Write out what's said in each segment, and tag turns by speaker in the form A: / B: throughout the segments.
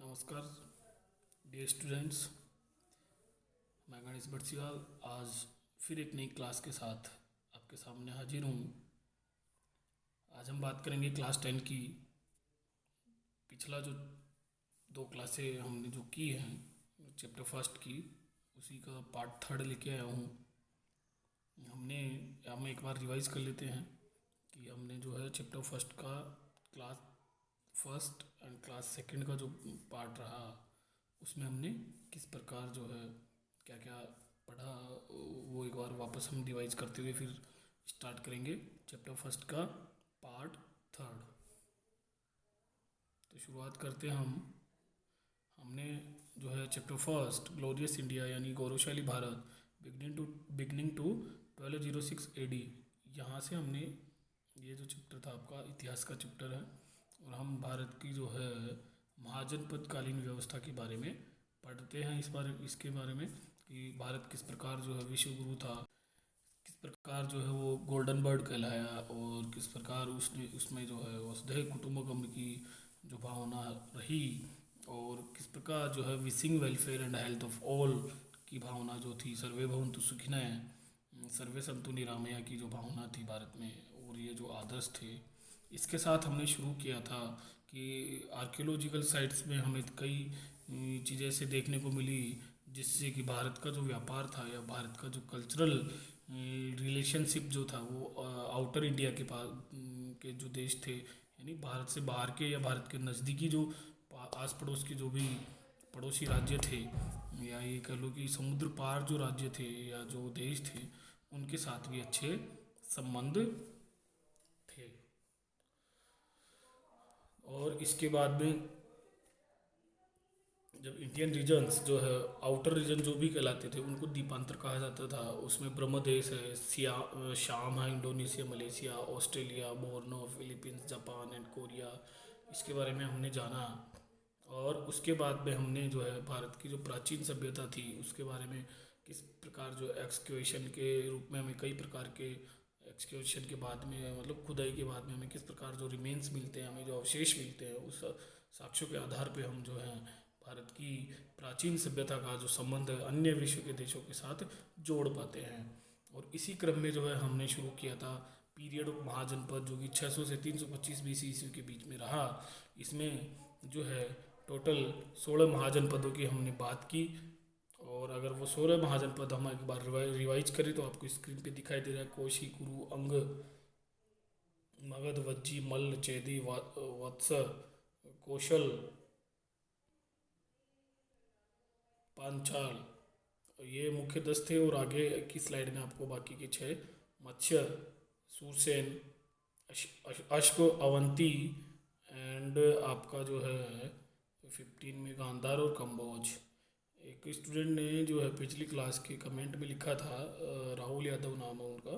A: नमस्कार dear students. मैं गणेश बरसीवाल आज फिर एक नई क्लास के साथ आपके सामने हाजिर हूँ। आज हम बात करेंगे क्लास 10 की। पिछला जो दो क्लासें हमने जो की हैं चैप्टर फर्स्ट की, उसी का पार्ट थर्ड लेके आया हूँ। हमने हम एक बार रिवाइज कर लेते हैं कि हमने जो है चैप्टर फर्स्ट का class first and class second का जो पार्ट रहा उसमें हमने किस प्रकार जो है क्या क्या पढ़ा, वो एक बार वापस हम रिवाइज करते हुए फिर स्टार्ट करेंगे चैप्टर फर्स्ट का पार्ट थर्ड। तो शुरुआत करते हैं हमने जो है चैप्टर फर्स्ट ग्लोरियस इंडिया यानी गौरवशाली भारत बिगनिंग टू 1206 AD, यहाँ से हमने ये जो चैप्टर था आपका इतिहास का चैप्टर है और हम भारत की जो है महाजनपद कालीन व्यवस्था के बारे में पढ़ते हैं। इसके बारे में कि भारत किस प्रकार जो है विश्व गुरु था, किस प्रकार जो है वो गोल्डन बर्ड कहलाया और किस प्रकार उसमें जो है वसुधैव कुटुंबकम की जो भावना रही और किस प्रकार जो है wishing welfare and health of all की भावना जो थी, सर्वे भवन्तु सुखिनः सर्वे सन्तु निरामया की जो भावना थी भारत में, और ये जो आदर्श थे, इसके साथ हमने शुरू किया था कि आर्कियोलॉजिकल साइट्स में हमें कई चीज़ें ऐसे देखने को मिली जिससे कि भारत का जो व्यापार था या भारत का जो कल्चरल रिलेशनशिप जो था वो आउटर इंडिया के पास के जो देश थे यानी भारत से बाहर के या भारत के नज़दीकी जो आस पड़ोस के जो भी पड़ोसी राज्य थे या ये कह लो कि समुद्र पार जो राज्य थे या जो देश थे, उनके साथ भी अच्छे संबंध थे। और इसके बाद में जब इंडियन रीजन्स जो है आउटर रीजन जो भी कहलाते थे उनको द्वीपांतर कहा जाता था। उसमें ब्रह्म देश है, शाम है, Indonesia, Malaysia, Australia, Borneo, Philippines, Japan and Korea, इसके बारे में हमने जाना। और उसके बाद में हमने जो है भारत की जो प्राचीन सभ्यता थी उसके बारे में किस प्रकार जो एक्सक्वेशन के रूप में हमें कई प्रकार के एक्सक्वेशन के बाद में मतलब खुदाई के बाद में हमें किस प्रकार जो रिमेन्स मिलते हैं, हमें जो अवशेष मिलते हैं, उस साक्ष्यों के आधार पे हम जो है भारत की प्राचीन सभ्यता का जो संबंध है अन्य विश्व के देशों के साथ जोड़ पाते हैं। और इसी क्रम में जो है हमने शुरू किया था पीरियड ऑफ महाजनपद जो कि 600 से 325 BC ईस्वी के बीच में रहा। इसमें जो है टोटल 16 महाजनपदों की हमने बात की। और अगर वो 16 महाजनपद हम एक बार रिवाइज करें तो आपको स्क्रीन पे दिखाई दे रहा है कोशी, कुरु, अंग, मगध, वज्जी, मल्ल, चेदी, वत्स, कौशल, पांचाल, ये मुख्य 10 थे। और आगे की स्लाइड में आपको बाकी के 6 मत्स्य, सूरसेन, अश्क, अवंती एंड आपका जो है 15 में गांधार और कंबोज। एक स्टूडेंट ने जो है पिछली क्लास के कमेंट में लिखा था, राहुल यादव नाम है उनका,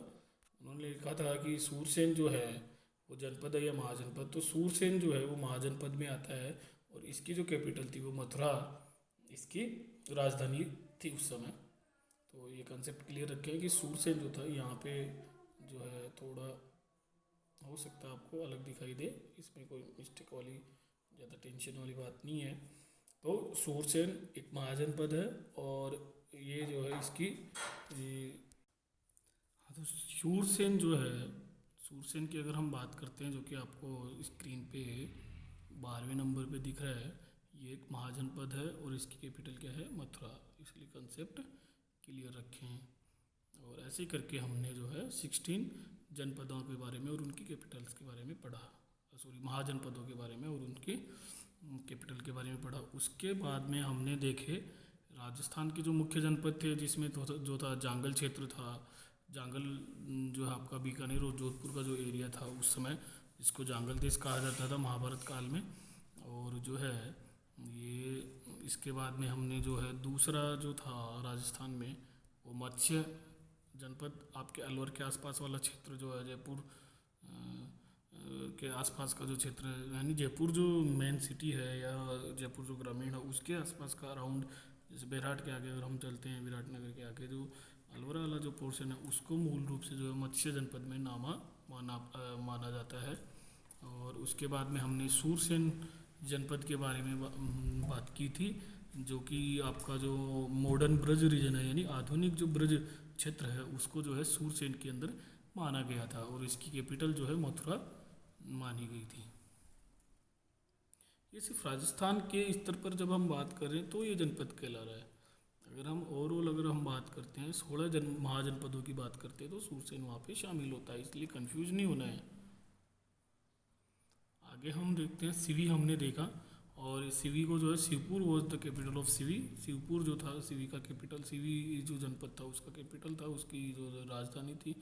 A: उन्होंने लिखा था कि सूरसेन जो है वो जनपद है या महाजनपद। तो सूरसेन जो है वो महाजनपद में आता है और इसकी जो कैपिटल थी वो मथुरा इसकी राजधानी थी उस समय। तो ये कंसेप्ट क्लियर रखें कि सूरसेन जो था यहाँ पे जो है थोड़ा हो सकता है आपको अलग दिखाई दे, इसमें कोई मिस्टेक वाली ज़्यादा टेंशन वाली बात नहीं है। तो सूरसेन एक महाजनपद है और ये जो है इसकी हाँ, तो सूरसेन जो है सूरसेन की अगर हम बात करते हैं जो कि आपको स्क्रीन पे 12वें नंबर पे दिख रहा है, ये एक महाजनपद है और इसकी कैपिटल क्या है मथुरा, इसलिए कंसेप्ट क्लियर रखें। और ऐसे करके हमने जो है 16 जनपदों के बारे में और उनकी कैपिटल्स के बारे में पढ़ा, सॉरी महाजनपदों के बारे में और उनके कैपिटल के बारे में पढ़ा। उसके बाद में हमने देखे राजस्थान के जो मुख्य जनपद थे जिसमें जो था जांगल क्षेत्र था। जांगल जो है आपका बीकानेर और जोधपुर का जो एरिया था उस समय, जिसको जांगल देश कहा जाता था महाभारत काल में। और जो है ये इसके बाद में हमने जो है दूसरा जो था राजस्थान में वो मत्स्य जनपद, आपके अलवर के आसपास वाला क्षेत्र जो है जयपुर के आसपास का जो क्षेत्र है, यानी जयपुर जो मेन सिटी है या जयपुर जो ग्रामीण है उसके आसपास का अराउंड, जैसे बेरहाट के आगे अगर हम चलते हैं विराटनगर के आगे जो अलवर वाला जो पोर्शन है उसको मूल रूप से जो है मत्स्य जनपद में माना जाता है। और उसके बाद में हमने सूरसेन जनपद के बारे में बात की थी, जो कि आपका जो मॉडर्न ब्रज रीजन है यानी आधुनिक जो ब्रज क्षेत्र है उसको जो है सूरसेन के अंदर माना गया था और इसकी कैपिटल जो है मथुरा मानी गई थी। ये सिर्फ राजस्थान के स्तर पर जब हम बात करें तो ये जनपद कहला रहा है। अगर हम ओवरऑल अगर हम बात करते हैं 16 महाजनपदों की बात करते हैं तो सूरसेन वहाँ पे शामिल होता है, इसलिए कंफ्यूज नहीं होना है। आगे हम देखते हैं सिवी हमने देखा, और सिवी को जो है Shivpur was the capital of Sivi. Shivpur जो था सिवी का कैपिटल, सिवी जो जनपद था उसका कैपिटल था, उसकी जो राजधानी थी।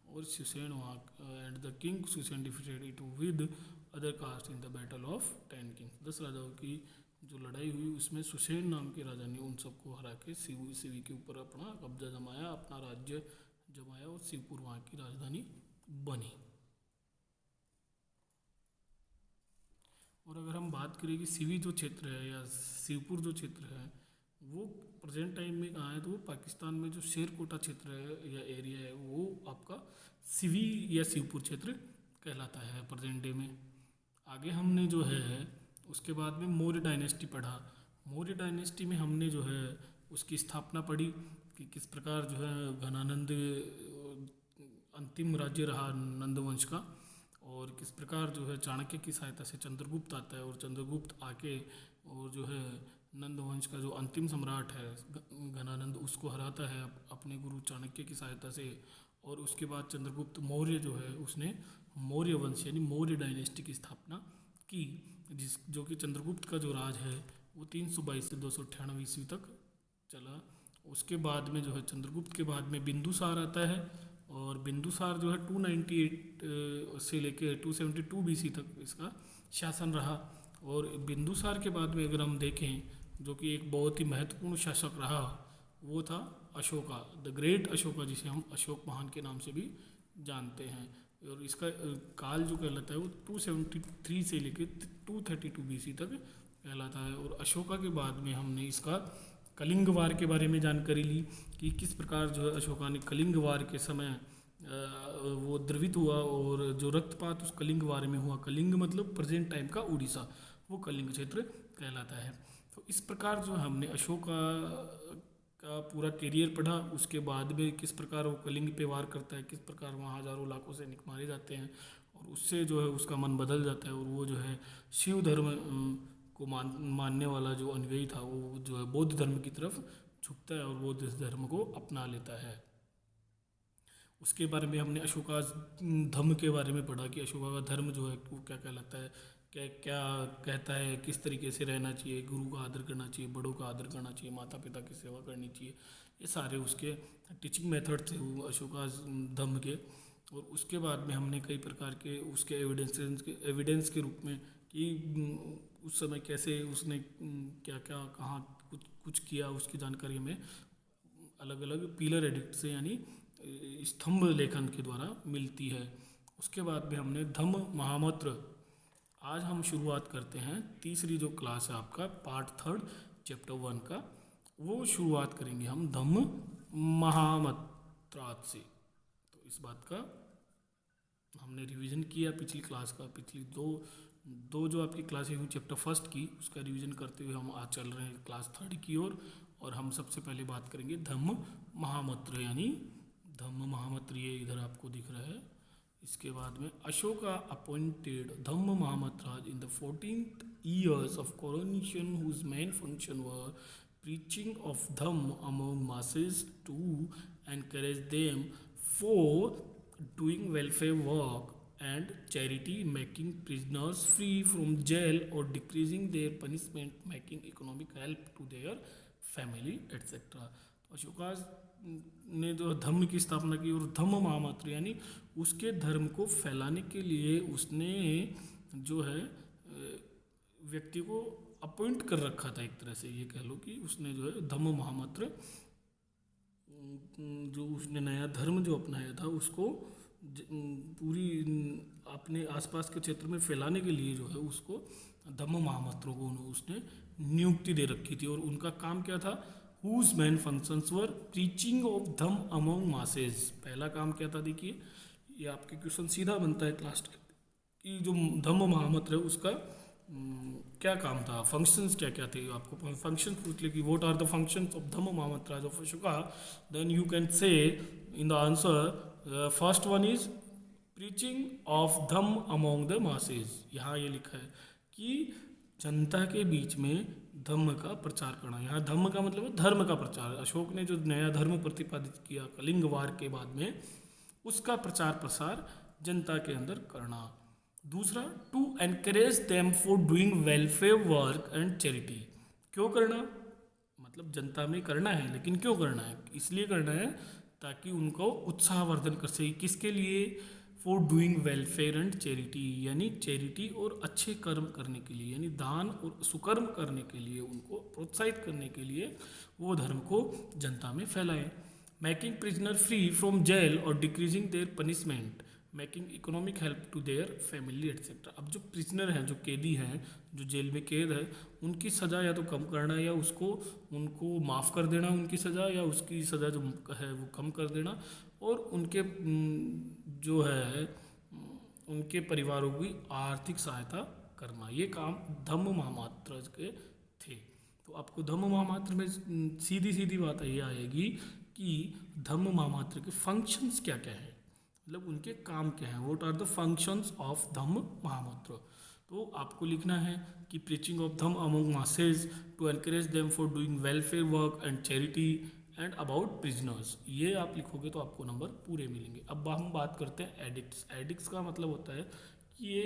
A: और सुसेन वहाँ and the king Sushen defeated it with other caste in the battle of 10 Kings. 10 राजाओं की जो लड़ाई हुई उसमें सुसेन नाम के राजा ने उन सबको हरा के सिवी के ऊपर अपना कब्जा जमाया, अपना राज्य जमाया और शिवपुर वहाँ की राजधानी बनी। और अगर हम बात करें कि सिवी जो क्षेत्र है या शिवपुर जो क्षेत्र है वो प्रेजेंट टाइम में कहाँ है, तो वो पाकिस्तान में जो शेरकोटा क्षेत्र है या एरिया है वो आपका सिवी या शिवपुर क्षेत्र कहलाता है प्रेजेंट डे में। आगे हमने जो है उसके बाद में मौर्य डायनेस्टी पढ़ा। मौर्य डायनेस्टी में हमने जो है उसकी स्थापना पढ़ी कि किस प्रकार जो है घनानंद अंतिम राज्य रहा नंदवंश का, और किस प्रकार जो है चाणक्य की सहायता से चंद्रगुप्त आता है और चंद्रगुप्त आके और जो है नंदवंश का जो अंतिम सम्राट है घनानंद उसको हराता है अपने गुरु चाणक्य की सहायता से। और उसके बाद चंद्रगुप्त मौर्य जो है उसने मौर्य वंश यानी मौर्य डायनेस्टी की स्थापना की, जो कि चंद्रगुप्त का जो राज है वो 322 से 298 ईस्वी तक चला। उसके बाद में जो है चंद्रगुप्त के बाद में बिंदुसार आता है, और बिंदुसार जो है 298 से लेके 272 बीसी तक इसका शासन रहा। और बिंदुसार के बाद में अगर हम देखें जो कि एक बहुत ही महत्वपूर्ण शासक रहा वो था अशोका, द ग्रेट अशोका, जिसे हम अशोक महान के नाम से भी जानते हैं। और इसका काल जो कहलाता है वो 273 से लेके 232 बीसी तक कहलाता है। और अशोका के बाद में हमने इसका कलिंग वार के बारे में जानकारी ली कि किस प्रकार जो है अशोका ने कलिंग वार के समय वो द्रवित हुआ, और जो रक्तपात उस कलिंग वार में हुआ, कलिंग मतलब प्रेजेंट टाइम का उड़ीसा, वो कलिंग क्षेत्र कहलाता है। तो इस प्रकार जो हमने अशोका का पूरा करियर पढ़ा, उसके बाद में किस प्रकार वो कलिंग पे वार करता है, किस प्रकार वहाँ हजारों लाखों सैनिक मारे जाते हैं और उससे जो है उसका मन बदल जाता है और वो जो है शिव धर्म को मानने वाला जो अनुयायी था वो जो है बौद्ध धर्म की तरफ झुकता है और बौद्ध धर्म को अपना लेता है। उसके बारे में हमने अशोका धर्म के बारे में पढ़ा कि अशोका का धर्म जो है वो क्या कहलाता है, क्या क्या कहता है, किस तरीके से रहना चाहिए, गुरु का आदर करना चाहिए, बड़ों का आदर करना चाहिए, माता पिता की सेवा करनी चाहिए, ये सारे उसके टीचिंग मेथड थे वो अशोका धर्म के। और उसके बाद में हमने कई प्रकार के उसके एविडेंस के रूप में कि उस समय कैसे उसने क्या क्या कहाँ कुछ किया उसकी जानकारी हमें अलग अलग पिलर एडिक्ट से यानी स्तंभ लेखन के द्वारा मिलती है। उसके बाद में हमने धम्म महामंत्र, आज हम शुरुआत करते हैं तीसरी जो क्लास है आपका पार्ट 3 चैप्टर 1 का, वो शुरुआत करेंगे हम धम्म महामंत्रात से। तो इस बात का हमने रिवीजन किया पिछली क्लास का, पिछली दो जो आपकी क्लासेस हुई चैप्टर 1 की उसका रिवीजन करते हुए हम आज चल रहे हैं क्लास 3 की ओर। और हम सबसे पहले बात करेंगे धम्म महामंत्र यानी धम्म महामंत्र, ये इधर आपको दिख रहा है। इसके बाद में अशोका अपॉइंटेड धम्म महामंत्र in the 14th years of coronation whose main function were preaching of Dhamma among masses to encourage them for doing welfare work and charity, making prisoners free from jail or decreasing their punishment, making economic help to their family etc. तो अशोका ने जो धम्म की स्थापना की और धम्म महामंत्र यानी उसके धर्म को फैलाने के लिए उसने जो है व्यक्ति को अपॉइंट कर रखा था, एक तरह से ये कह लो कि उसने जो है धम्म महामंत्र जो उसने नया धर्म जो अपनाया था उसको पूरी अपने आसपास के क्षेत्र में फैलाने के लिए जो है उसको धम्म महामंत्रों को उसने नियुक्ति दे रखी थी। और उनका काम क्या था, whose main functions were preaching of Dhamma among masses। पहला काम क्या था, देखिए ये आपके क्वेश्चन सीधा बनता है क्लास कि जो धम्म महामंत्र है उसका क्या काम था, फंक्शंस क्या क्या थे, आपको फंक्शंस पूछ ले कि what are the functions of dhamma mahamantra of Ashoka, then you can say in the answer first one is preaching of dhamma among the masses. यहाँ ये लिखा है कि जनता के बीच में धम्म का प्रचार करना। यहाँ धम्म का मतलब है धर्म का प्रचार। अशोक ने जो नया धर्म प्रतिपादित किया कलिंग वार के बाद में, उसका प्रचार प्रसार जनता के अंदर करना। दूसरा, to encourage them for doing welfare work and charity. क्यों करना, मतलब जनता में करना है, लेकिन क्यों करना है, इसलिए करना है ताकि उनको उत्साहवर्धन कर सके। किसके लिए, for doing welfare and charity, यानी चैरिटी और अच्छे कर्म करने के लिए, यानी दान और सुकर्म करने के लिए, उनको प्रोत्साहित करने के लिए वो धर्म को जनता में फैलाए। Making prisoner free from jail और decreasing their punishment, making economic help to their family etcetera. अब जो प्रिजनर हैं, जो कैदी हैं, जो जेल में कैद है, उनकी सज़ा या तो कम करना या उसको उनको माफ़ कर देना उनकी सज़ा, या उसकी सज़ा जो है वो कम कर देना, और उनके जो है उनके परिवारों की आर्थिक सहायता करना। ये काम धम्म महामात्र के थे। तो आपको धम्म महामात्र में सीधी सीधी बात ये आएगी कि धम्म महामात्र के फंक्शंस क्या क्या हैं, मतलब उनके काम क्या हैं, what are the functions of dhamma mahamantra. तो आपको लिखना है कि preaching of dhamma among masses, to encourage them for doing welfare work and charity, and about prisoners. ये आप लिखोगे तो आपको नंबर पूरे मिलेंगे। अब हम बात करते हैं एडिक्ट्स। एडिक्ट्स का मतलब होता है कि ये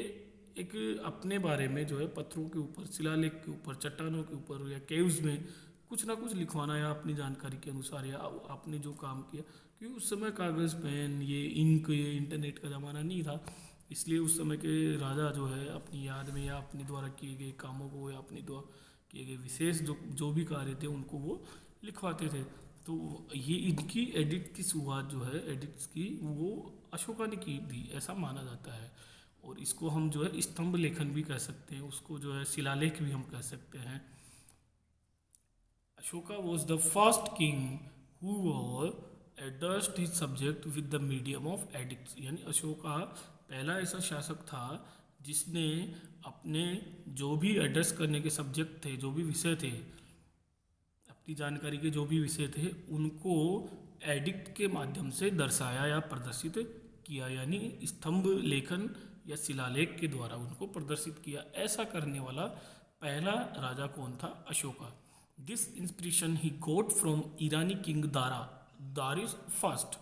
A: एक अपने बारे में जो है पत्थरों के ऊपर, शिलालेख के ऊपर, चट्टानों के ऊपर या केव्स में कुछ ना कुछ लिखवाना, या अपनी जानकारी के अनुसार, या आपने जो काम किया, क्योंकि उस समय कागज़ पेन, ये इंक, ये इंटरनेट का ज़माना नहीं था, इसलिए उस समय के राजा जो है अपनी याद में या अपने द्वारा किए गए कामों को या अपने द्वारा किए गए विशेष जो भी कार्य थे उनको वो लिखवाते थे। तो ये इनकी एडिट की शुरुआत जो है एडिट्स की, वो अशोका ने की थी, ऐसा माना जाता है। और इसको हम जो है स्तंभ लेखन भी कह सकते हैं, उसको जो है शिलालेख भी हम कह सकते हैं। Ashoka was the first king who addressed his subject with the medium of edicts, यानी अशोका पहला ऐसा शासक था जिसने अपने जो भी एड्रेस करने के सब्जेक्ट थे, जो भी विषय थे, अपनी जानकारी के जो भी विषय थे, उनको एडिक्ट के माध्यम से दर्शाया या प्रदर्शित किया, यानी स्तंभ लेखन या शिलालेख के द्वारा उनको प्रदर्शित किया। ऐसा करने वाला पहला राजा कौन था, Ashoka. This inspiration he got from ईरानी किंग दारिस फर्स्ट,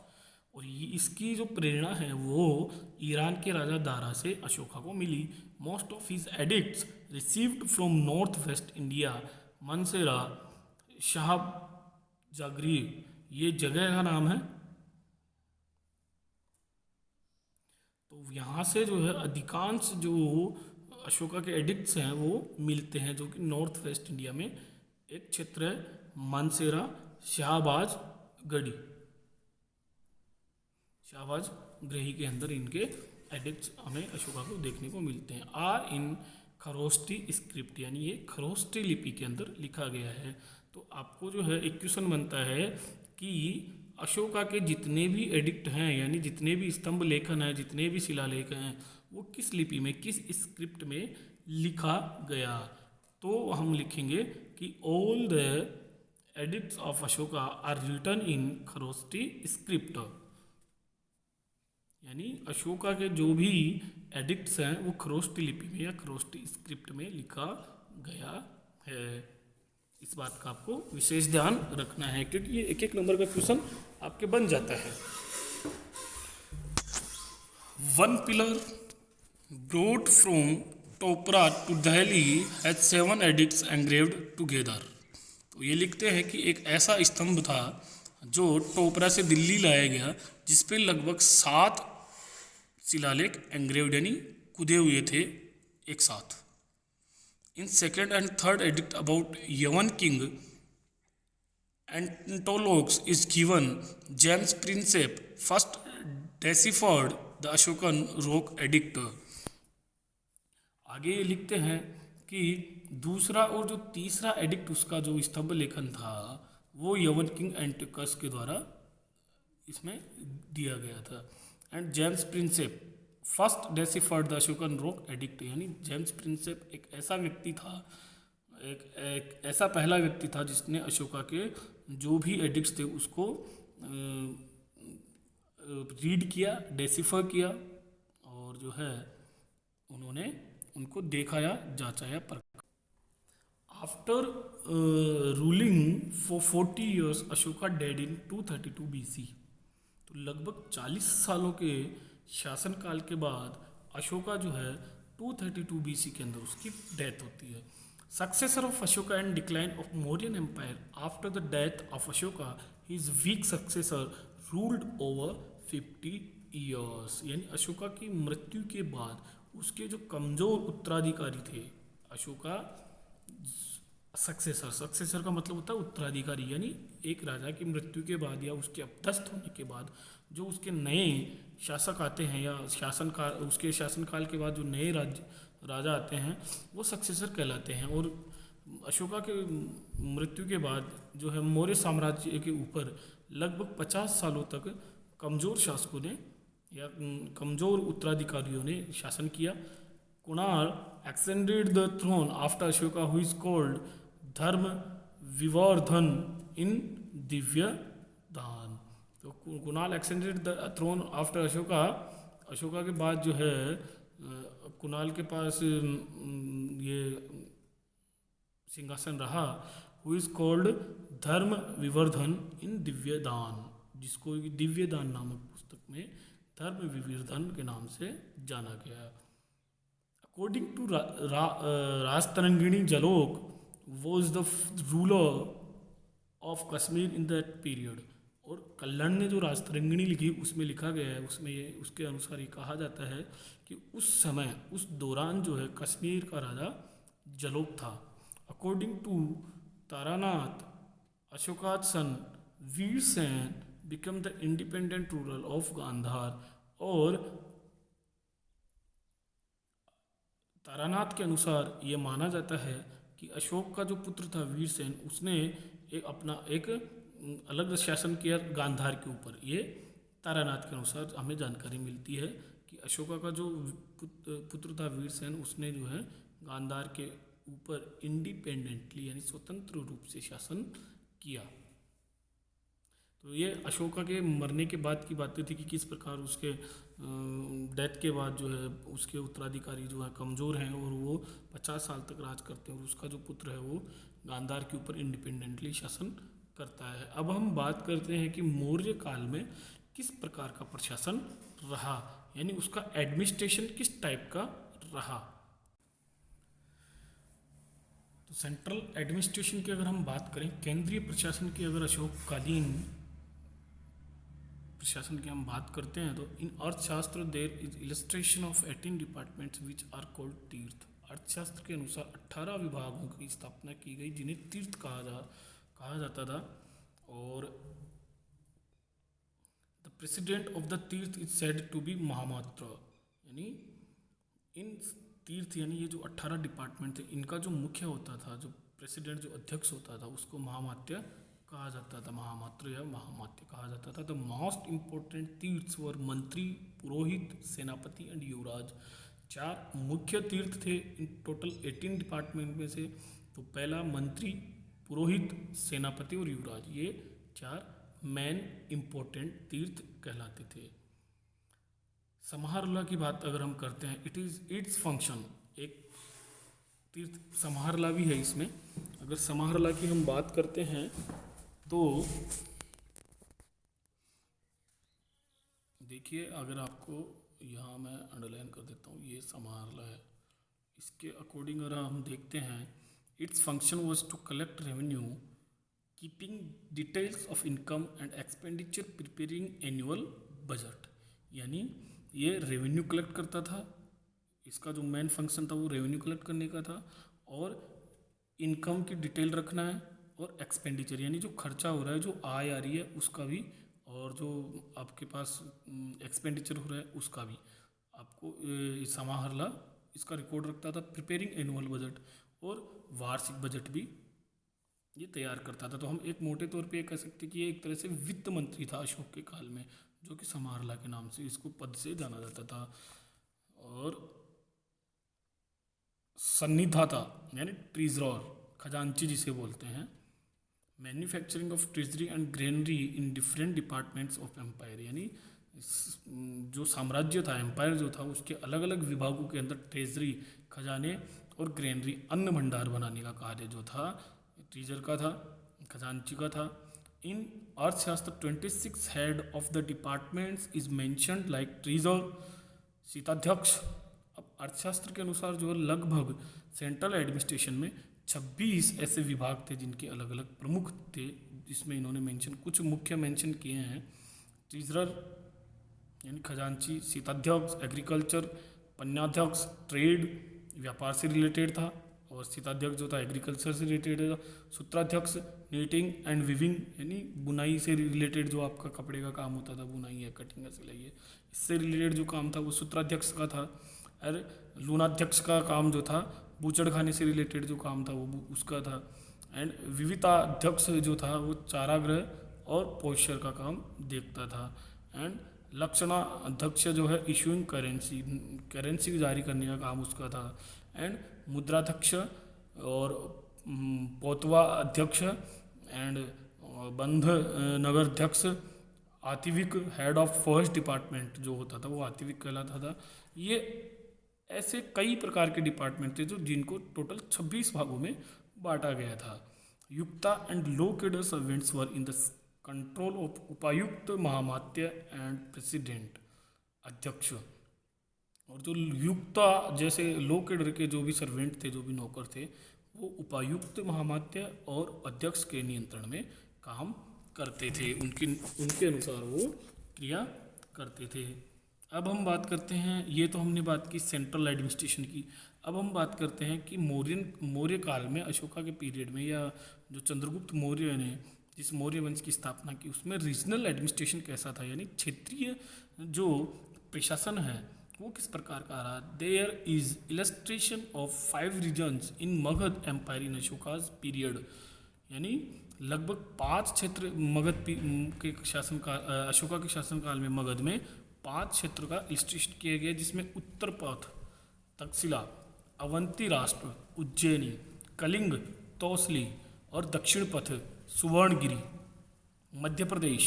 A: और ये इसकी जो प्रेरणा है वो ईरान के राजा दारा से अशोका को मिली। Most of his edicts received from north west India, Mansehra, Shahbazgarhi, ये जगह का नाम है। तो यहाँ से जो है अधिकांश जो अशोका के एडिक्ट्स हैं वो मिलते हैं, जो कि नॉर्थ वेस्ट इंडिया में एक क्षेत्र है, मनसेरा, शाहबाज ग्रही के अंदर इनके एडिक्ट्स हमें अशोका को देखने को मिलते हैं। आर इन खरोष्टी स्क्रिप्ट, यानी ये खरोष्टी लिपि के अंदर लिखा गया है। तो आपको जो है एक क्वेश्चन बनता है कि अशोका के जितने भी एडिक्ट हैं, यानी जितने भी स्तंभ लेखन हैं, जितने भी शिलालेख हैं, वो किस लिपि में, किस स्क्रिप्ट में लिखा गया। तो हम लिखेंगे कि all the edicts of Ashoka are written in Kharosthi script, यानी अशोका के जो भी एडिक्ट्स हैं वो खरोष्टी लिपि में या खरोष्टी स्क्रिप्ट में लिखा गया है। इस बात का आपको विशेष ध्यान रखना है, क्योंकि ये एक एक नंबर का क्वेश्चन आपके बन जाता है। One pillar brought from Topra to Delhi has 7 edicts engraved together. तो ये लिखते हैं कि एक ऐसा स्तंभ था जो टोपरा से दिल्ली लाया गया, जिस पे लगभग 7 शिलालेख एंग्रेव्ड यानी कुदे हुए थे एक साथ। In second and third edict about Yavana king Antiochus is given James Prinsep first deciphered the Ashokan rock edict. आगे ये लिखते हैं कि दूसरा और जो तीसरा एडिक्ट उसका जो स्तंभ लेखन था वो यवन किंग एंटिकस के द्वारा इसमें दिया गया था। And James Prinsep first deciphered the Ashokan rock addict, यानी जेम्स प्रिंसेप एक ऐसा व्यक्ति था, एक ऐसा पहला व्यक्ति था जिसने अशोका के जो भी एडिक्ट्स थे उसको रीड किया, डेसिफर किया, और जो है उन्होंने उनको देखा या जांचा या परखा। After ruling for 40 years Ashoka dead in 232 BC। तो लगभग 40 सालों के शासनकाल के बाद अशोका जो है 232 BC के अंदर उसकी डेथ होती है। Successor of Ashoka and decline of Mauryan empire. After the death of Ashoka his weak successor ruled over 50 years, यानी अशोका की मृत्यु के बाद उसके जो कमजोर उत्तराधिकारी थे, अशोका सक्सेसर का मतलब होता है उत्तराधिकारी, यानी एक राजा की मृत्यु के बाद या उसके अपदस्थ होने के बाद जो उसके नए शासक आते हैं या शासनकाल, उसके शासनकाल के बाद जो नए राजा आते हैं वो सक्सेसर कहलाते हैं। और अशोका के मृत्यु के बाद जो है मौर्य साम्राज्य के ऊपर लगभग 50 सालों तक कमज़ोर शासकों ने या कमज़ोर उत्तराधिकारियों ने शासन किया। Kunal extended the throne after Ashoka who is called Dharma Vivardhana in Divyavadana. तो Kunal extended the throne after Ashoka, Ashoka के बाद जो है कुणाल के पास ये सिंहासन रहा, who is called Dharma Vivardhana in Divya दान, जिसको दिव्य दान नामक पुस्तक में धर्म विवर्धन के नाम से जाना गया। According to Rajatarangini Jalauka was the ruler of Kashmir in that period. और कल्हण ने जो राजतरंगिणी लिखी उसमें लिखा गया है, उसमें ये उसके अनुसार ये कहा जाता है कि उस समय उस दौरान जो है कश्मीर का राजा जलोक था। According to Taranatha Ashoka's son Virasena became the independent ruler of Gandhara. और तारानाथ के अनुसार ये माना जाता है कि अशोक का जो पुत्र था वीरसेन, उसने एक अलग शासन किया गांधार के ऊपर। ये तारानाथ के अनुसार हमें जानकारी मिलती है कि अशोका का जो पुत्र था वीरसेन, उसने जो है गांधार के ऊपर इंडिपेंडेंटली यानी स्वतंत्र रूप से शासन किया। तो ये अशोका के मरने के बाद की बातें थी कि किस प्रकार उसके डेथ के बाद जो है उसके उत्तराधिकारी जो है कमज़ोर हैं और वो 50 साल तक राज करते हैं और उसका जो पुत्र है वो गांधार के ऊपर इंडिपेंडेंटली शासन करता है। अब हम बात करते हैं कि मौर्य काल में किस प्रकार का प्रशासन रहा, यानी उसका एडमिनिस्ट्रेशन किस टाइप का रहा। तो सेंट्रल एडमिनिस्ट्रेशन की अगर हम बात करें, केंद्रीय प्रशासन की अगर अशोककालीन प्रशासन की हम बात करते हैं तो in Arthashastra there is illustration of 18 departments which are called Tirtha. Arthashastra के अनुसार 18 विभागों की स्थापना की गई जिन्हें तीर्थ कहा जाता था। और द प्रेसिडेंट ऑफ द तीर्थ इज सेड टू बी महामात्र, यानी इन तीर्थ यानी ये जो 18 डिपार्टमेंट थे इनका जो मुख्य होता था, जो प्रेसिडेंट जो अध्यक्ष होता था उसको महामात्य कहा जाता था, महामात्र या महामात्य कहा जाता था। द मोस्ट इंपॉर्टेंट तीर्थ्स वर मंत्री, पुरोहित, सेनापति एंड युवराज। 4 मुख्य तीर्थ थे इन टोटल 18 डिपार्टमेंट में से। तो पहला मंत्री, पुरोहित, सेनापति और युवराज, ये 4 मेन इंपॉर्टेंट तीर्थ कहलाते थे। समाहरला की बात अगर हम करते हैं, इट्स फंक्शन, एक तीर्थ समाहरला भी है इसमें। अगर समाहरला की हम बात करते हैं तो देखिए, अगर आपको यहाँ मैं अंडरलाइन कर देता हूँ, ये समाहरला है। इसके अकॉर्डिंग अगर हम देखते हैं, its function was to collect revenue, keeping details of income and expenditure, preparing annual budget. यानी ये रेवेन्यू कलेक्ट करता था, इसका जो मेन फंक्शन था वो रेवेन्यू कलेक्ट करने का था, और इनकम की डिटेल रखना है, और एक्सपेंडिचर यानी जो खर्चा हो रहा है, जो आय आ रही है उसका भी, और जो आपके पास एक्सपेंडिचर हो रहा है उसका भी आपको समाहरला इसका रिकॉर्ड रखता था। प्रिपेयरिंग एनुअल बजट, और वार्षिक बजट भी ये तैयार करता था। तो हम एक मोटे तौर पे ये कह सकते हैं कि ये एक तरह से वित्त मंत्री था अशोक के काल में, जो कि समाहरला के नाम से इसको पद से जाना जाता था। और सन्निधाता यानी ट्रेजरर, खजांची जिसे बोलते हैं। Manufacturing of treasury and granary in different departments of empire, यानी जो साम्राज्य था, एम्पायर जो था, उसके अलग अलग विभागों के अंदर ट्रेजरी, खजाने और ग्रेनरी, अन्न भंडार बनाने का कार्य जो था ट्रेजर का था, खजांची का था। In Arthashastra 26 head of the departments is mentioned like treasure, Sitadhyaksha. अब अर्थशास्त्र के अनुसार जो है लगभग सेंट्रल एडमिनिस्ट्रेशन में 26 ऐसे विभाग थे जिनके अलग अलग प्रमुख थे, जिसमें इन्होंने मेंशन, कुछ मुख्य मेंशन किए हैं। ट्रेजरर यानी खजांची, शीताध्यक्ष एग्रीकल्चर, पन्याध्यक्ष ट्रेड व्यापार से रिलेटेड था, और शीताध्यक्ष जो था एग्रीकल्चर से रिलेटेड था। सूत्राध्यक्ष नीटिंग एंड विविंग यानी बुनाई से रिलेटेड, जो आपका कपड़े का काम होता था, बुनाई है, कटिंग है, सिलाई है, इससे रिलेटेड जो काम था वो सूत्राध्यक्ष का था। और लूनाध्यक्ष का काम जो था बूचड़ खाने से रिलेटेड जो काम था वो उसका था। एंड विविताध्यक्ष जो था वो चारागृह और पोस्चर का काम देखता था। एंड लक्षणा अध्यक्ष जो है इशूइंग करेंसी जारी करने का काम उसका था। एंड मुद्राध्यक्ष और पोतवा अध्यक्ष एंड बंध नगराध्यक्ष, आतिविक हेड ऑफ फर्स्ट डिपार्टमेंट जो होता था वो आतिविक कहलाता था। ये ऐसे कई प्रकार के डिपार्टमेंट थे जो जिनको टोटल 26 भागों में बांटा गया था। Yukta and low cadre servants were in the control of Upayukta, Mahamatya and president, अध्यक्ष। और जो युक्ता जैसे लो कैडर के जो भी सर्वेंट थे, जो भी नौकर थे, वो उपायुक्त, महामात्य और अध्यक्ष के नियंत्रण में काम करते थे, उनके अनुसार वो क्रिया करते थे। अब हम बात करते हैं, ये तो हमने बात की सेंट्रल एडमिनिस्ट्रेशन की। अब हम बात करते हैं कि मौर्य काल में, अशोका के पीरियड में, या जो चंद्रगुप्त मौर्य ने जिस मौर्य वंश की स्थापना की, उसमें रीजनल एडमिनिस्ट्रेशन कैसा था, यानी क्षेत्रीय जो प्रशासन है वो किस प्रकार का रहा। There is illustration of 5 regions in Magadh empire in Ashoka's period, यानी लगभग 5 क्षेत्र मगध के शासनकाल, अशोका के शासनकाल में मगध में 5 क्षेत्र का इलस्ट्रेशन किया गया, जिसमें उत्तर पथ तक्षशिला, अवंती राष्ट्र, उज्जैनी, कलिंग, तौसली और दक्षिण पथ सुवर्णगिरी, मध्य प्रदेश,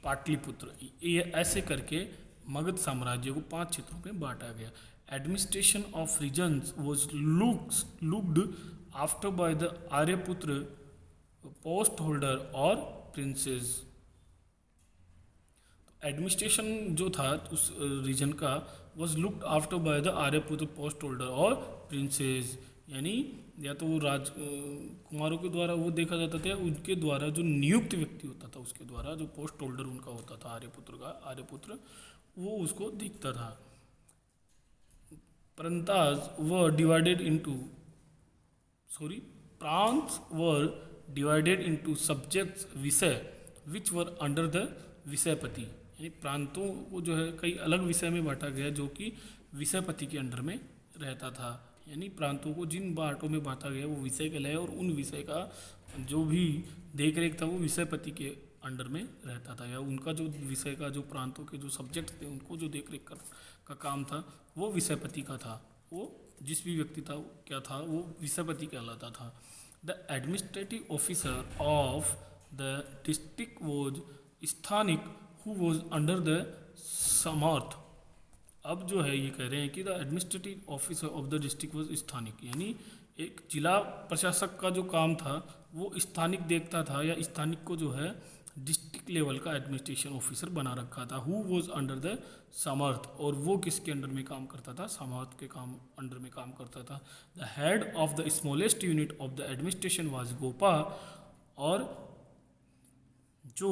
A: पाटलिपुत्र, ये ऐसे करके मगध साम्राज्य को 5 क्षेत्रों में बांटा गया। Administration of regions was looked after by the Aryaputra post holder और प्रिंसेस। एडमिनिस्ट्रेशन जो था उस रीजन का was looked after by the Aryaputra post holder और प्रिंसेस, यानी या तो वो कुमारों के द्वारा वो देखा जाता था, उनके द्वारा जो नियुक्त व्यक्ति होता था उसके द्वारा, जो पोस्ट होल्डर उनका होता था आर्यपुत्र वो उसको देखता था। प्रांतास वर डिवाइडेड इनटू सब्जेक्ट्स विषय विच वर अंडर द विषयपति, यानी प्रांतों को जो है कई अलग विषय में बांटा गया जो कि विषयपति के अंडर में रहता था। यानी प्रांतों को जिन बांटों में बांटा गया वो विषय कहलाए, और उन विषय का जो भी देख रेख था वो विषयपति के अंडर में रहता था, या उनका जो विषय का जो प्रांतों के जो सब्जेक्ट थे उनको जो देख रेख का काम था वो विषयपति का था। वो जिस भी व्यक्ति था क्या था, वो विषयपति कहलाता था। The administrative officer of the district was स्थानिक हु वॉज अंडर द समर्थ। अब जो है ये कह रहे हैं कि the administrative officer of the district was स्थानिक, यानी एक जिला प्रशासक का जो काम था वो स्थानिक देखता था, या स्थानिक को जो है डिस्ट्रिक्ट लेवल का एडमिनिस्ट्रेशन ऑफिसर बना रखा था। हु वॉज अंडर द समर्थ, और वो किसके अंडर में काम करता था, समर्थ के काम अंडर में काम करता था। The head of the smallest unit of the administration was Gopa, और जो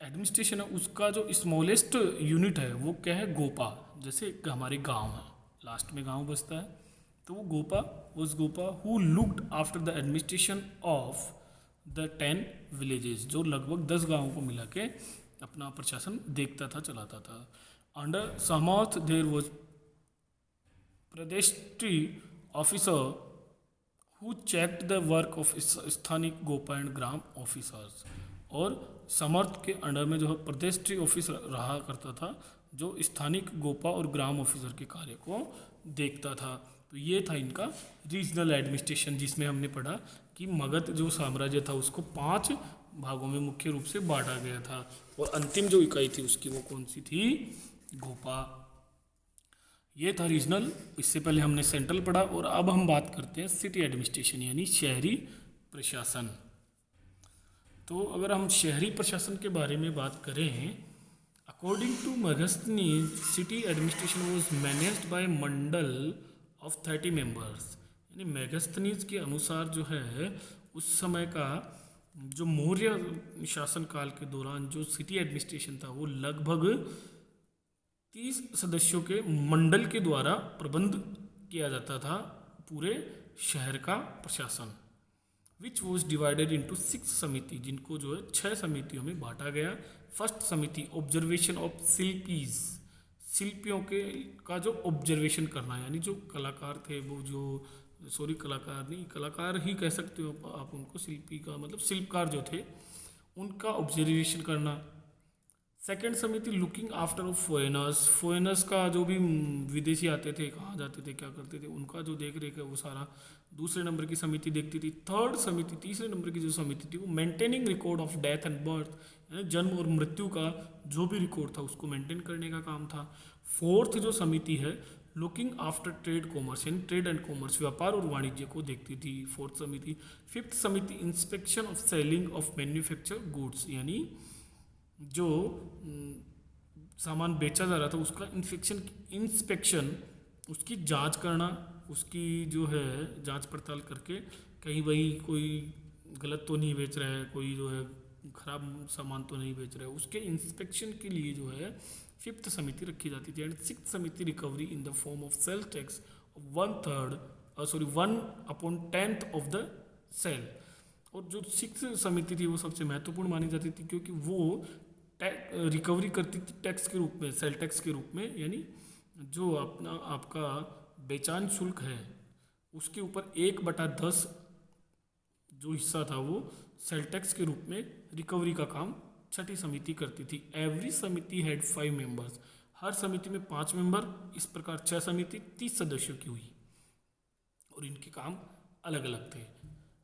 A: एडमिनिस्ट्रेशन है उसका जो स्मॉलेस्ट यूनिट है वो क्या है, गोपा। जैसे हमारे गांव है, लास्ट में गांव बसता है, तो वो Gopa who looked after the administration of the 10 villages, जो लगभग 10 गांवों को मिला के अपना प्रशासन देखता था, चलाता था। Under Samaharta there was Pradeshtri officer who checked the work of Sthanika Gopa and gram officers, और समर्थ के अंडर में जो है प्रदेश ऑफिस रहा करता था जो स्थानिक गोपा और ग्राम ऑफिसर के कार्य को देखता था। तो ये था इनका रीजनल एडमिनिस्ट्रेशन, जिसमें हमने पढ़ा कि मगध जो साम्राज्य था उसको 5 भागों में मुख्य रूप से बांटा गया था, और अंतिम जो इकाई थी उसकी वो कौन सी थी? गोपा। ये था रीजनल। इससे पहले हमने सेंट्रल पढ़ा, और अब हम बात करते हैं सिटी एडमिनिस्ट्रेशन यानी शहरी प्रशासन। तो अगर हम शहरी प्रशासन के बारे में बात करें, according to Megasthenes, city administration was managed by mandal of 30 members. यानी मेगास्थनीज के अनुसार जो है उस समय का जो मौर्य शासनकाल के दौरान जो सिटी एडमिनिस्ट्रेशन था वो लगभग 30 सदस्यों के मंडल के द्वारा प्रबंध किया जाता था पूरे शहर का प्रशासन, विच वॉज डिवाइडेड इंटू 6 समिति, जिनको जो है 6 समितियों में बांटा गया। फर्स्ट समिति ऑब्जर्वेशन ऑफ शिल्पीज, शिल्पियों के का जो ऑब्जर्वेशन करना, यानी जो कलाकार थे वो जो कलाकार नहीं, कलाकार ही कह सकते हो आप उनको, शिल्पी का मतलब शिल्पकार जो थे उनका ऑब्जर्वेशन करना। सेकेंड समिति looking after of foreigners, foreigners का जो भी विदेशी आते थे, कहाँ जाते थे, क्या करते थे, उनका जो देख रेख है वो सारा दूसरे नंबर की समिति देखती थी। थर्ड समिति, तीसरे नंबर की जो समिति थी वो maintaining record of death and birth, यानी जन्म और मृत्यु का जो भी रिकॉर्ड था उसको मेंटेन करने का काम था। फोर्थ जो समिति है लुकिंग आफ्टर ट्रेड कॉमर्स, यानी ट्रेड एंड कॉमर्स, व्यापार और वाणिज्य को देखती थी फोर्थ समिति। फिफ्थ समिति inspection of selling of manufacture goods, यानी जो सामान बेचा जा रहा था उसका इंस्पेक्शन, उसकी जांच करना, उसकी जो है जांच पड़ताल करके कहीं भाई कोई गलत तो नहीं बेच रहा है, कोई जो है खराब सामान तो नहीं बेच रहा है, उसके इंस्पेक्शन के लिए जो है फिफ्थ समिति रखी जाती थी। And sixth samiti recovery in the form of sale tax of 1/10 of the sale. और जो सिक्स समिति थी वो सबसे महत्वपूर्ण मानी जाती थी, क्योंकि वो रिकवरी करती थी टैक्स के रूप में, सेल टैक्स के रूप में, यानी जो अपना आपका बेचान शुल्क है उसके ऊपर 1/10 जो हिस्सा था वो सेल टैक्स के रूप में रिकवरी का काम छठी समिति करती थी। एवरी समिति हैड 5 मेंबर्स, हर समिति में 5 मेंबर, इस प्रकार 6 समिति 30 सदस्यों की हुई, और इनके काम अलग अलग थे।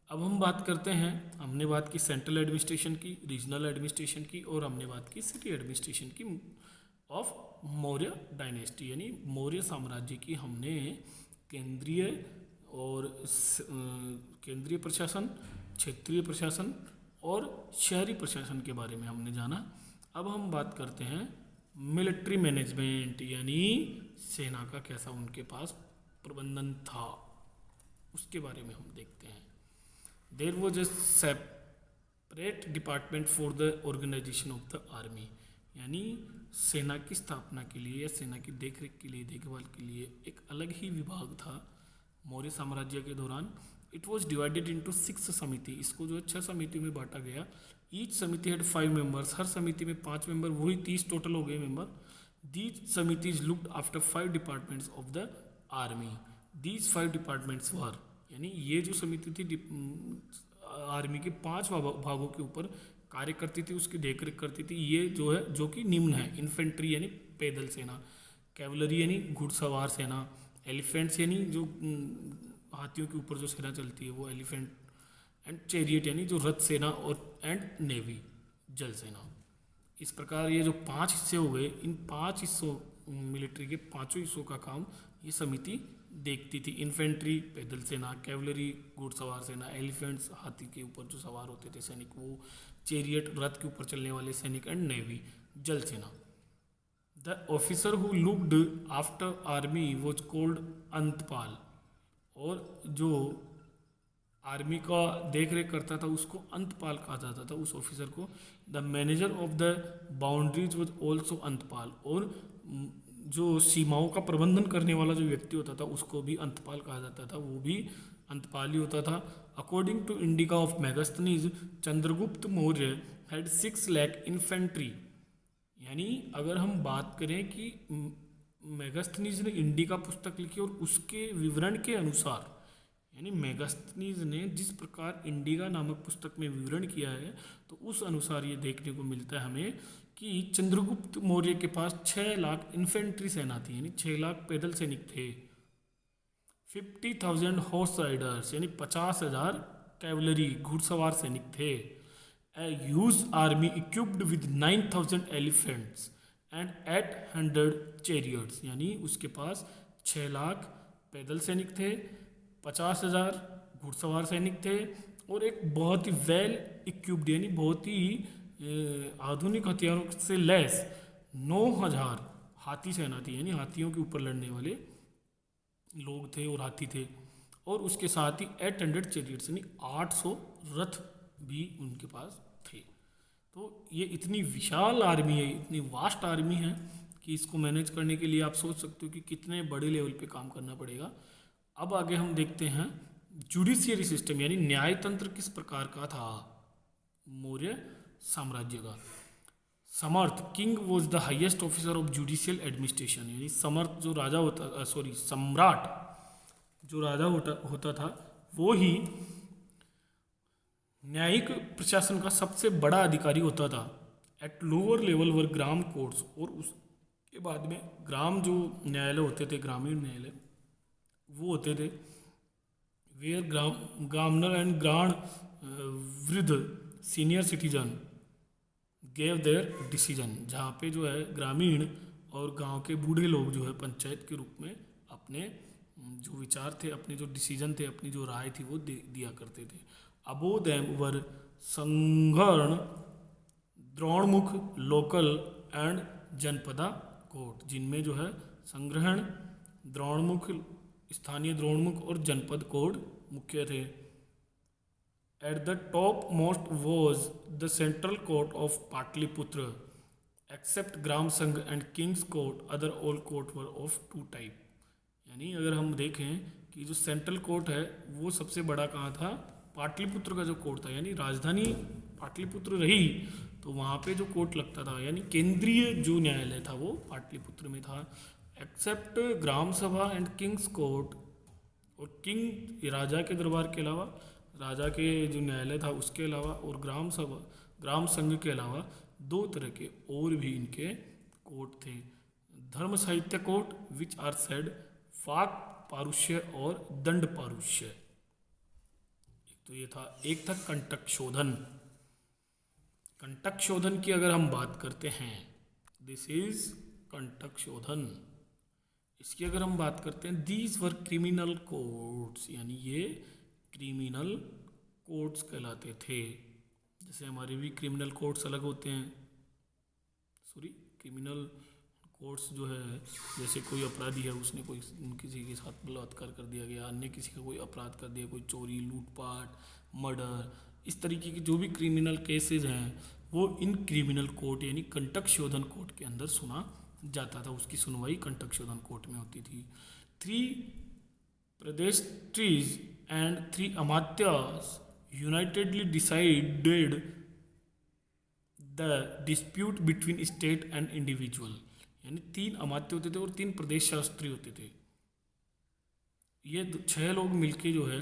A: अब हम बात करते हैं, हमने बात की सेंट्रल एडमिनिस्ट्रेशन की, रीजनल एडमिनिस्ट्रेशन की, और हमने बात की सिटी एडमिनिस्ट्रेशन की ऑफ मौर्य डायनेस्टी, यानी मौर्य साम्राज्य की। हमने केंद्रीय और केंद्रीय प्रशासन, क्षेत्रीय प्रशासन और शहरी प्रशासन के बारे में हमने जाना। अब हम बात करते हैं मिलिट्री मैनेजमेंट, यानी सेना का कैसा उनके पास प्रबंधन था, उसके बारे में हम देखते हैं। There was a separate department for the organization of the army, यानी सेना की स्थापना के लिए या सेना की देखरेख के लिए, देखभाल के लिए एक अलग ही विभाग था मौर्य साम्राज्य के दौरान। इट वॉज डिवाइडेड इंटू 6 समिति, इसको जो है 6 समितियों में बांटा गया। ईच समिति हैड 5 मेंबर्स, हर समिति में 5 मेंबर, वही 30 टोटल हो गए member. These samitis looked after 5 departments of the army. These 5 departments were, यानी ये जो समिति थी आर्मी के 5 भागों के ऊपर कार्य करती थी, उसकी देखरेख करती थी। ये जो है जो कि निम्न है: इन्फेंट्री यानी पैदल सेना, कैवलरी यानी घुड़सवार सेना, एलिफेंट्स यानी जो हाथियों के ऊपर जो सेना चलती है वो एलिफेंट, एंड चैरियट यानी जो रथ सेना, और एंड नेवी जल सेना। इस प्रकार ये जो 5 हिस्से हो गए, इन 5 हिस्सों मिलिट्री के 5 हिस्सों का काम ये समिति देखती थी। इन्फेंट्री पैदल सेना, कैवलरी घुड़सवार सेना, एलिफेंट्स हाथी के ऊपर जो सवार होते थे सैनिक वो, चैरियट रथ के ऊपर चलने वाले सैनिक, एंड नेवी जल सेना। The officer who looked after army was called Antapala, और जो आर्मी का देख रेख करता था उसको अंतपाल कहा जाता था, उस ऑफिसर को। The manager of the boundaries was also Antapala, और जो सीमाओं का प्रबंधन करने वाला जो व्यक्ति होता था उसको भी अंतपाल कहा जाता था, वो भी अंतपाल ही होता था। According to Indica of Megasthenes, Chandragupta Maurya had 6 lakh infantry, यानी अगर हम बात करें कि मेगास्थनीज ने इंडिका पुस्तक लिखी और उसके विवरण के अनुसार, यानी मेगास्थनीज ने जिस प्रकार इंडिका नामक पुस्तक में विवरण किया है, तो उस अनुसार ये देखने को मिलता है हमें कि चंद्रगुप्त मौर्य के पास 6 लाख इन्फेंट्री सेना थी, यानी 6 लाख पैदल सैनिक थे। 50,000 हॉर्स राइडर्स यानी 50,000 कैवलरी घुड़सवार सैनिक थे। A huge army equipped with 9,000 elephants and 800 chariots, यानी उसके पास 6 लाख पैदल सैनिक थे, 50,000 घुड़सवार सैनिक थे और एक बहुत ही वेल इक्विप्ड यानी बहुत ही आधुनिक हथियारों से लैस 9,000 हाथी सेना थी, यानी हाथियों के ऊपर लड़ने वाले लोग थे और हाथी थे। और उसके साथ ही 800 चैरियट्स यानी 800 रथ भी उनके पास थे। तो ये इतनी विशाल आर्मी है, इतनी वास्ट आर्मी है कि इसको मैनेज करने के लिए आप सोच सकते हो कि कितने बड़े लेवल पे काम करना पड़ेगा। अब आगे हम देखते हैं जुडिशियरी सिस्टम यानी न्यायतंत्र किस प्रकार का था मौर्य साम्राज्य का। Samrat king was the highest officer of judicial administration, यानी समर्थ जो राजा होता सम्राट जो राजा होता था वो ही न्यायिक प्रशासन का सबसे बड़ा अधिकारी होता था। At lower level were gram courts, और उसके बाद में ग्राम जो न्यायालय होते थे, ग्रामीण न्यायालय वो होते थे। वेयर ग्रामनर एंड ग्रांड वृद्ध senior citizen gave there decision, जहाँ पे जो है ग्रामीण और गांव के बूढ़े लोग जो है पंचायत के रूप में अपने जो विचार थे, अपने जो डिसीजन थे, अपनी जो राय थी वो दिया करते थे। Above them were Sangrahana Dronamukha local and Janapada court, जिनमें जो है संग्रहण द्रोणमुख स्थानीय द्रोणमुख और जनपद कोड मुख्य थे। At the top most was the central court of Pataliputra, except Grama Sangha and king's court other all court were of 2 type. यानी अगर हम देखें कि जो सेंट्रल कोर्ट है वो सबसे बड़ा कहाँ था, पाटलिपुत्र का जो कोर्ट था, यानी राजधानी पाटलिपुत्र रही तो वहाँ पे जो कोर्ट लगता था, यानी केंद्रीय जो न्यायालय था वो पाटलिपुत्र में था। एक्सेप्ट ग्राम सभा एंड किंग्स कोर्ट, और किंग राजा के दरबार के अलावा, राजा के जो न्यायालय था उसके अलावा, और ग्राम सभा ग्राम संघ के अलावा 2 तरह के और भी इनके कोर्ट थे। धर्म साहित्य कोर्ट विच आर सेड वाक पारुष्य और दंड पारुष्य। तो ये था, एक था कंटक शोधन। कंटक शोधन की अगर हम बात करते हैं, दिस इज कंटक शोधन। इसकी अगर हम बात करते हैं, दीज वर क्रिमिनल कोर्ट्स, यानी ये क्रिमिनल कोर्ट्स कहलाते थे। जैसे हमारे भी क्रिमिनल कोर्ट्स अलग होते हैं, क्रिमिनल कोर्ट्स जो है, जैसे कोई अपराधी है उसने कोई किसी के साथ बलात्कार कर दिया गया, अन्य किसी का कोई अपराध कर दिया, कोई चोरी लूटपाट मर्डर, इस तरीके के जो भी क्रिमिनल केसेस हैं वो इन क्रिमिनल कोर्ट यानी कंटक शोधन कोर्ट के अंदर सुना जाता था। उसकी सुनवाई कंटक शोधन कोर्ट में होती थी। 3 Pradeshtris and 3 Amatyas unitedly decided the dispute between state and individual, यानी 3 अमात्य होते थे और 3 प्रदेश शास्त्री होते थे। ये 6 लोग मिलके जो है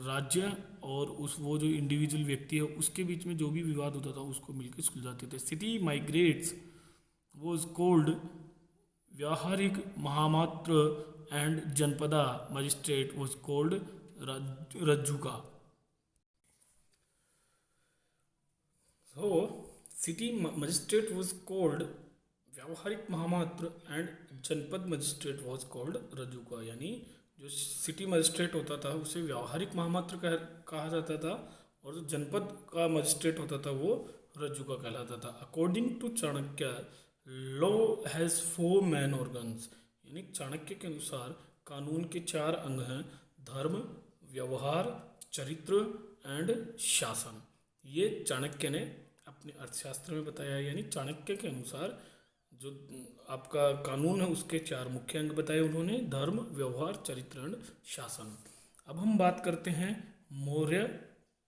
A: राज्य और उस वो जो इंडिविजुअल व्यक्ति है उसके बीच में जो भी विवाद होता था उसको मिलके सुलझाते थे। City migrates was called Vyavaharika Mahamatra and Janapada magistrate was called Rajjuka. So city magistrate was called Vyavaharika Mahamatra and Janapada magistrate was called Rajjuka, यानी जो सिटी मजिस्ट्रेट होता था उसे व्यावहारिक महामात्र कहा जाता था और जो जनपद का मजिस्ट्रेट होता था वो रज्जुका कहलाता था। According to Chanakya law has 4 main organs, यानी चाणक्य के अनुसार कानून के 4 अंग हैं, धर्म, व्यवहार, चरित्र एंड शासन। ये चाणक्य ने अपने अर्थशास्त्र में बताया है, यानी चाणक्य के अनुसार जो आपका कानून है उसके 4 मुख्य अंग बताए उन्होंने, धर्म, व्यवहार, चरित्र एंड शासन। अब हम बात करते हैं मौर्य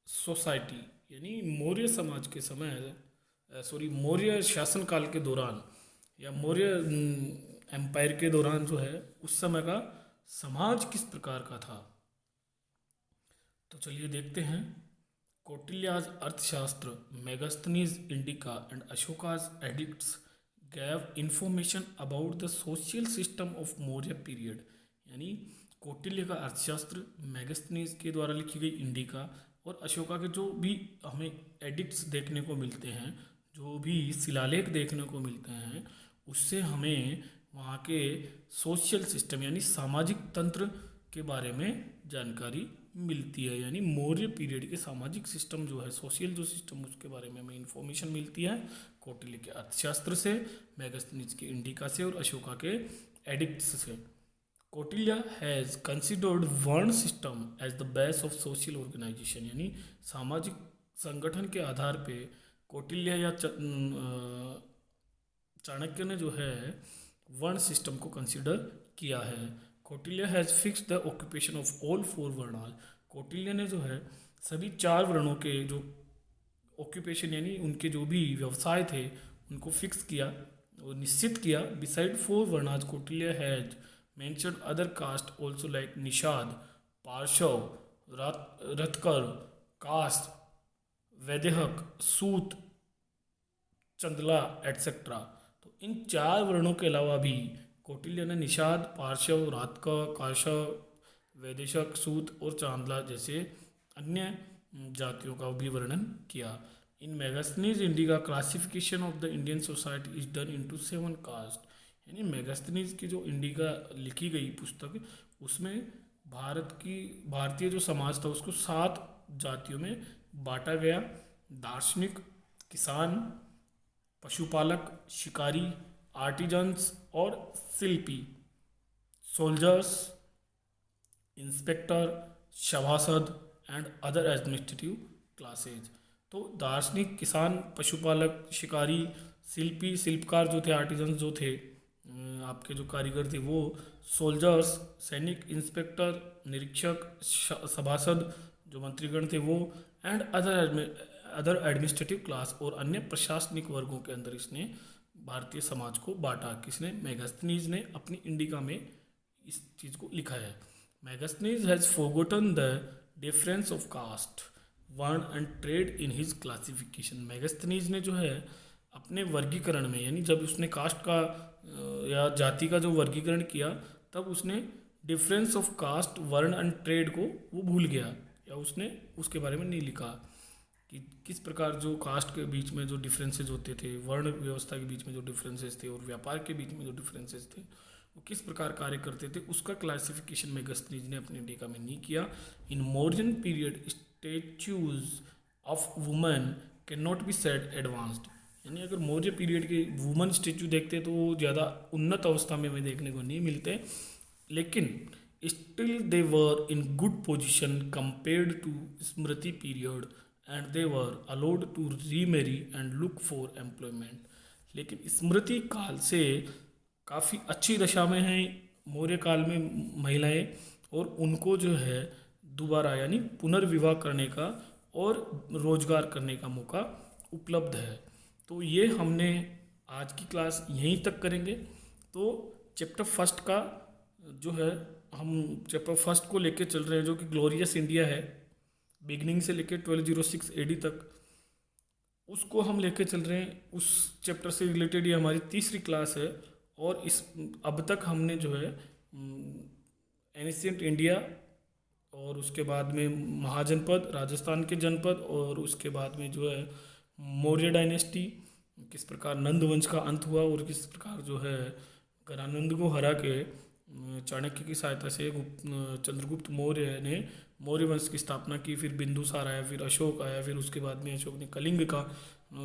A: सोसाइटी, यानी मौर्य समाज के समय मौर्य शासन काल के दौरान या मौर्य एम्पायर के दौरान जो है उस समय का समाज किस प्रकार का था। तो चलिए देखते हैं। कौटिल्याज अर्थशास्त्र, Megasthenes indica and Ashoka's addicts gave information about the social system of Maurya period. यानी कौटिल्य का अर्थशास्त्र, मेगास्थनीज के द्वारा लिखी गई इंडिका और अशोका के जो भी हमें एडिक्ट्स देखने को मिलते हैं, जो भी शिलालेख देखने को मिलते हैं, उससे हमें वहाँ के सोशल सिस्टम यानी सामाजिक तंत्र के बारे में जानकारी मिलती है। यानी मौर्य पीरियड के सामाजिक सिस्टम जो है, सोशल जो सिस्टम, उसके बारे में हमें इंफॉर्मेशन मिलती है कौटिल्य के अर्थशास्त्र से, मेगास्थनीज की इंडिका से और अशोका के एडिक्ट्स से। Kautilya has considered varna system as the base of social organisation. यानी सामाजिक संगठन के आधार पे कौटिल्य या चाणक्य ने जो है वर्ण सिस्टम को कंसिडर किया है। Kautilya has fixed the occupation of all four varnas. Kautilya ने जो है सभी 4 वर्णों के जो ऑक्यूपेशन यानी उनके जो भी व्यवसाय थे उनको फिक्स किया और निश्चित किया। Beside 4 varnas Kautilya has mentioned other caste also like Nishada, Parshava, Rathakara caste, Vaidehaka, Suta, Chandala etcetera. तो इन 4 वर्णों के अलावा भी कौटिल्य ने निषाद, पार्शव, रातका, काशव, वैदेशक, सूत और चांदला जैसे अन्य जातियों का भी वर्णन किया। In Megasthenes Indica classification of the Indian society is done into 7 caste. यानी मेगास्थनीज की जो इंडिका लिखी गई पुस्तक, उसमें भारतीय जो समाज था उसको 7 जातियों में बांटा गया। दार्शनिक, किसान, पशुपालक, शिकारी, आर्टिजन्स और शिल्पी, सोल्जर्स, इंस्पेक्टर, सभासद एंड अदर एडमिनिस्ट्रेटिव क्लासेज। तो दार्शनिक, किसान, पशुपालक, शिकारी, शिल्पी, शिल्पकार जो थे, आर्टिजन्स जो थे, आपके जो कारीगर थे वो, सोल्जर्स, सैनिक, इंस्पेक्टर, निरीक्षक, सभासद जो मंत्रीगण थे वो, एंड अदर एडमिनिस्ट्रेटिव क्लास और अन्य प्रशासनिक वर्गों के अंदर इसने भारतीय समाज को बांटा। किसने? मेगास्थनीज ने अपनी इंडिका में इस चीज़ को लिखा है। Megasthenes has forgotten the difference of caste, varna and trade in his classification. Megasthenes ने जो है अपने वर्गीकरण में, यानी जब उसने कास्ट का या जाति का जो वर्गीकरण किया, तब उसने difference of caste, varna and trade को वो भूल गया या उसने उसके बारे में नहीं लिखा कि किस प्रकार जो कास्ट के बीच में जो डिफरेंसेस होते थे, वर्ण व्यवस्था के बीच में जो डिफरेंसेस थे और व्यापार के बीच में जो डिफरेंसेस थे, वो किस प्रकार कार्य करते थे, उसका क्लासिफिकेशन मेगास्थनीज ने अपने इंडिका में नहीं किया। In Mauryan period statues of women can not be said advanced. यानी अगर मौर्य पीरियड के वुमन स्टेचू देखते तो वो ज़्यादा उन्नत अवस्था में हमें देखने को नहीं मिलते, लेकिन still they were in good position compared to smriti period and they were allowed to remarry and look for employment. लेकिन स्मृति काल से काफ़ी अच्छी दशा में हैं मौर्य काल में महिलाएं, और उनको जो है दोबारा यानी पुनर्विवाह करने का और रोजगार करने का मौका उपलब्ध है। तो ये हमने आज की क्लास यहीं तक करेंगे। तो चैप्टर फर्स्ट का जो है, हम चैप्टर फर्स्ट को लेके चल रहे हैं जो कि ग्लोरियस इंडिया है, बिगनिंग से लेके 1206 AD तक उसको हम लेके चल रहे हैं। उस चैप्टर से रिलेटेड ये हमारी तीसरी क्लास है। और इस अब तक हमने जो है एंशिएंट इंडिया और उसके बाद में महाजनपद, राजस्थान के जनपद, और उसके बाद में जो है मौर्य डायनेस्टी, किस प्रकार नंद वंश का अंत हुआ और किस प्रकार जो है गणानंद को हरा के चाणक्य की सहायता से चंद्रगुप्त मौर्य ने मौर्य वंश की स्थापना की। फिर बिंदुसार आया, फिर अशोक आया, फिर उसके बाद में अशोक ने कलिंग का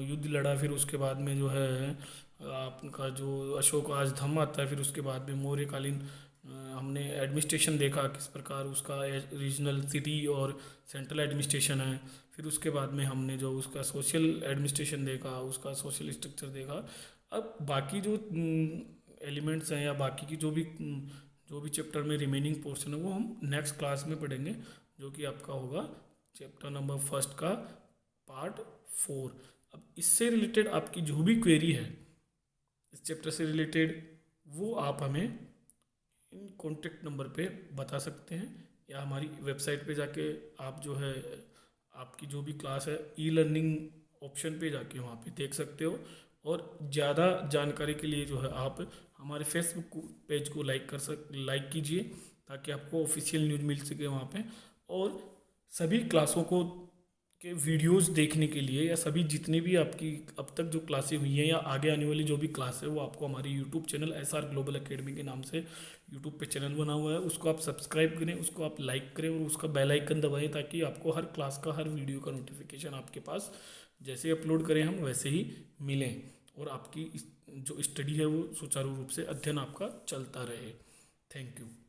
A: युद्ध लड़ा, फिर उसके बाद में जो है आपका जो अशोक आज धम आता है। फिर उसके बाद में मौर्यकालीन हमने एडमिनिस्ट्रेशन देखा, किस प्रकार उसका रीजनल सिटी और सेंट्रल एडमिनिस्ट्रेशन है। फिर उसके बाद में हमने जो उसका सोशल एडमिनिस्ट्रेशन देखा, उसका सोशल स्ट्रक्चर देखा। अब बाकी जो एलिमेंट्स हैं या बाकी की जो भी चैप्टर में रिमेनिंग पोर्शन है वो हम नेक्स्ट क्लास में पढ़ेंगे, जो कि आपका होगा चैप्टर नंबर फर्स्ट का पार्ट 4। अब इससे रिलेटेड आपकी जो भी क्वेरी है इस चैप्टर से रिलेटेड, वो आप हमें इन कॉन्टेक्ट नंबर पे बता सकते हैं, या हमारी वेबसाइट पे जाके आप जो है आपकी जो भी क्लास है ई लर्निंग ऑप्शन पे जाके वहाँ पे देख सकते हो। और ज़्यादा जानकारी के लिए जो है आप हमारे फेसबुक पेज को लाइक कीजिए, ताकि आपको ऑफिशियल न्यूज़ मिल सके वहाँ पे। और सभी क्लासों को के वीडियोस देखने के लिए, या सभी जितने भी आपकी अब तक जो क्लासें हुई हैं या आगे आने वाली जो भी क्लास है, वो आपको हमारे YouTube channel SR global academy के नाम से यूट्यूब पे चैनल बना हुआ है, उसको आप सब्सक्राइब करें, उसको आप लाइक करें और उसका बेल आइकन दबाएं, ताकि आपको हर क्लास का, हर वीडियो का नोटिफिकेशन आपके पास जैसे अपलोड करें हम वैसे ही मिलें, और आपकी जो स्टडी है वो सुचारू रूप से अध्ययन आपका चलता रहे। Thank you.